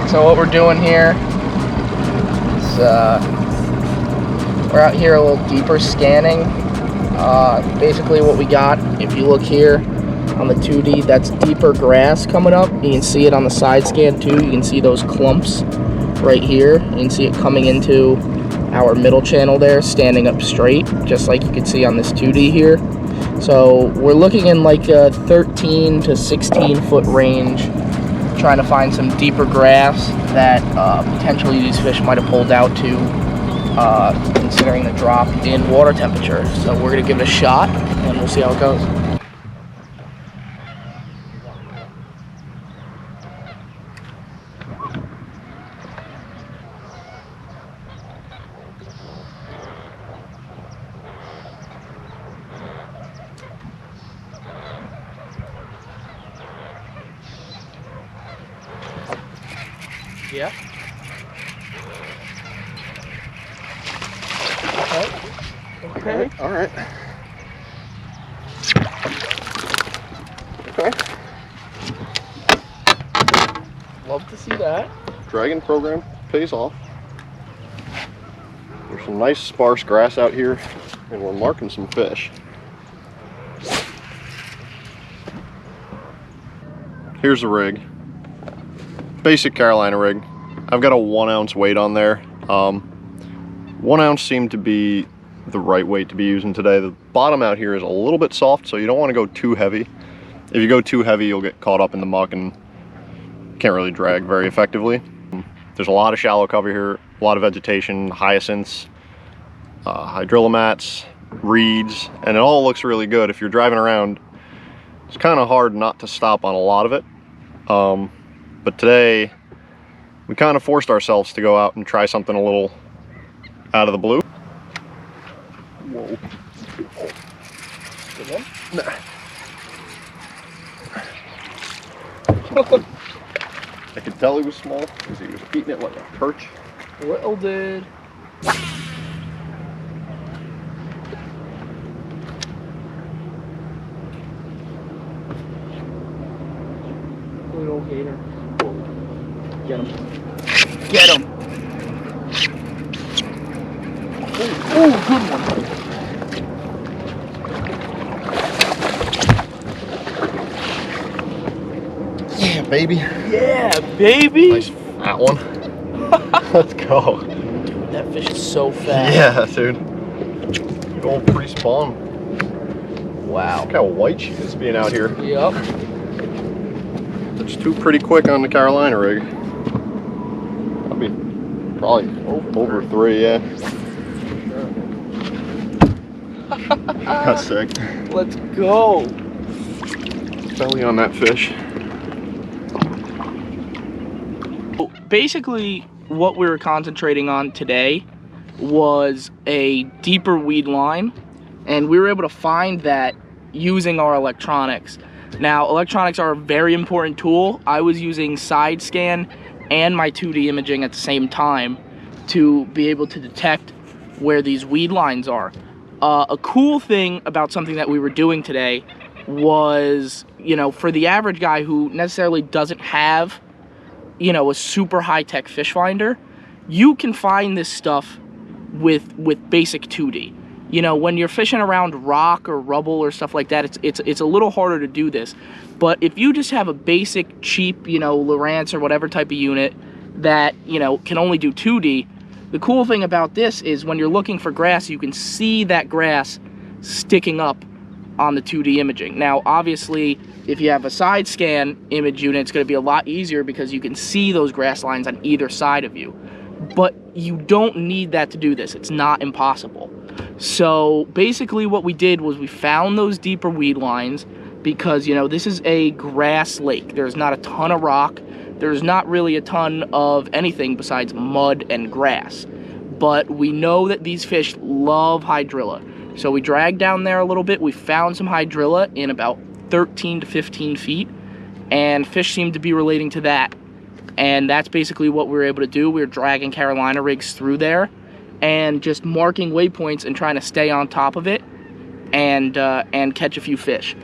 So what we're doing here is we're out here a little deeper scanning. Basically what we got, if you look here on the 2D, that's deeper grass coming up. You can see it on the side scan too. You can see those clumps right here. You can see it coming into our middle channel there, standing up straight, just like you can see on this 2D here. So we're looking in like a 13 to 16 foot range, trying to find some deeper grass that potentially these fish might have pulled out to, considering the drop in water temperature. So we're gonna give it a shot and we'll see how it goes. Yeah. Okay. All right. Okay. Love to see that. Dragging program pays off. There's some nice sparse grass out here, and we're marking some fish. Here's the rig. Basic Carolina rig. I've got a 1 ounce weight on there. 1 ounce seemed to be the right weight to be using today. The bottom out here is a little bit soft, so you don't want to go too heavy. If you go too heavy, you'll get caught up in the muck and can't really drag very effectively. There's a lot of shallow cover here, a lot of vegetation, hyacinths, hydrillomats, reeds, and it all looks really good. If you're driving around, it's kind of hard not to stop on a lot of it. But today, we kind of forced ourselves to go out and try something a little out of the blue. Whoa. Good one. Nah. I could tell he was small because he was eating it like a perch. Well did. Good old gator. Get him. Get him. Oh, good one. Yeah, baby. Yeah, baby. Nice fat one. Let's go. Dude, that fish is so fat. Yeah, dude. Good old pre-spawn. Wow. Look how white she is being out here. Yep. It's too pretty quick on the Carolina rig. That'll be probably over 3, yeah. That's sick. Let's go. Belly on that fish. Basically, what we were concentrating on today was a deeper weed line, and we were able to find that using our electronics. Now, electronics are a very important tool. I was using side scan and my 2D imaging at the same time to be able to detect where these weed lines are. A cool thing about something that we were doing today was, you know, for the average guy who necessarily doesn't have, you know, a super high-tech fish finder, you can find this stuff with basic 2D. You know, when you're fishing around rock or rubble or stuff like that, it's a little harder to do this. But if you just have a basic, cheap, you know, Lowrance or whatever type of unit that, you know, can only do 2D, the cool thing about this is when you're looking for grass, you can see that grass sticking up on the 2D imaging. Now, obviously, if you have a side scan image unit, it's going to be a lot easier because you can see those grass lines on either side of you. But you don't need that to do this. It's not impossible. So basically what we did was we found those deeper weed lines because, you know, this is a grass lake. There's not a ton of rock. There's not really a ton of anything besides mud and grass. But we know that these fish love hydrilla. So we dragged down there a little bit. We found some hydrilla in about 13 to 15 feet, and fish seemed to be relating to that. And that's basically what we were able to do. We were dragging Carolina rigs through there and just marking waypoints and trying to stay on top of it and catch a few fish.